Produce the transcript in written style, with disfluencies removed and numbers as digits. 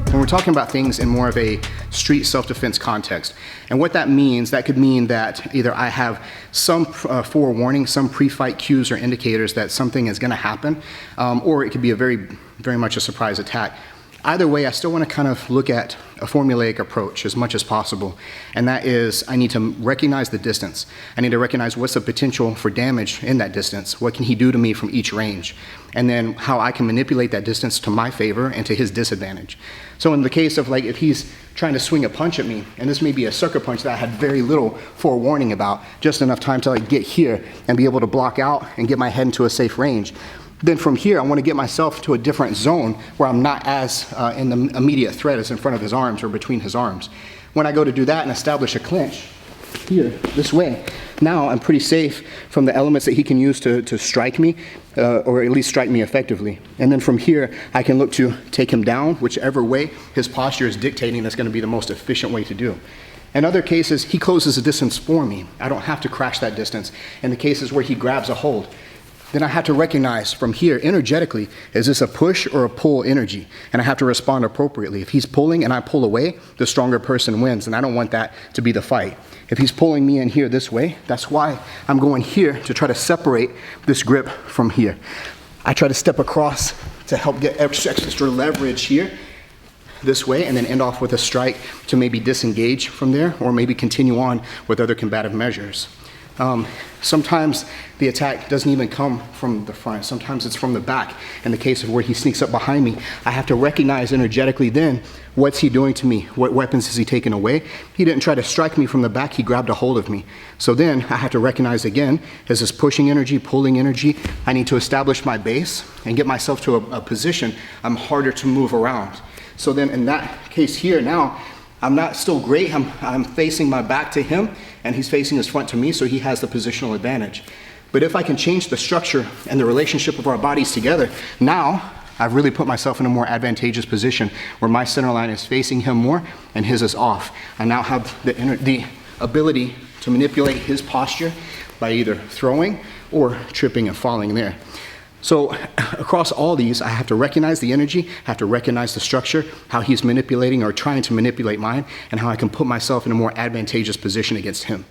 And we're talking about things in more of a street self-defense context. And what that means, that could mean that either I have some forewarning, some pre-fight cues or indicators that something is going to happen, or it could be a very much a surprise attack. Either way, I still want to kind of look at a formulaic approach as much as possible. And that is, I need to recognize the distance. I need to recognize what's the potential for damage in that distance. What can he do to me from each range? And then how I can manipulate that distance to my favor and to his disadvantage. So in the case of like, if he's trying to swing a punch at me, and this may be a sucker punch that I had very little forewarning about, just enough time to like get here and be able to block out and get my head into a safe range. Then from here, I want to get myself to a different zone where I'm not as in the immediate threat as in front of his arms or between his arms. When I go to do that and establish a clinch here, this way, now I'm pretty safe from the elements that he can use to strike me, or at least strike me effectively. And then from here, I can look to take him down, whichever way his posture is dictating that's going to be the most efficient way to do. In other cases, he closes the distance for me. I don't have to crash that distance. In the cases where he grabs a hold, then I have to recognize from here, energetically, is this a push or a pull energy? And I have to respond appropriately. If he's pulling and I pull away, the stronger person wins, and I don't want that to be the fight. If he's pulling me in here this way, that's why I'm going here to try to separate this grip from here. I try to step across to help get extra leverage here, this way, and then end off with a strike to maybe disengage from there, or maybe continue on with other combative measures. Sometimes the attack doesn't even come from the front. Sometimes it's from the back. In the case of where he sneaks up behind me, I have to recognize energetically then, what's he doing to me? What weapons is he taking away? He didn't try to strike me from the back, he grabbed a hold of me. So then I have to recognize again, is this pushing energy, pulling energy? I need to establish my base and get myself to a position I'm harder to move around. So then in that case here now, I'm not still great, I'm facing my back to him, and he's facing his front to me, so he has the positional advantage. But if I can change the structure and the relationship of our bodies together, now I've really put myself in a more advantageous position where my center line is facing him more and his is off. I now have the ability to manipulate his posture by either throwing or tripping and falling there. So across all these, I have to recognize the energy, have to recognize the structure, how he's manipulating or trying to manipulate mine, and how I can put myself in a more advantageous position against him.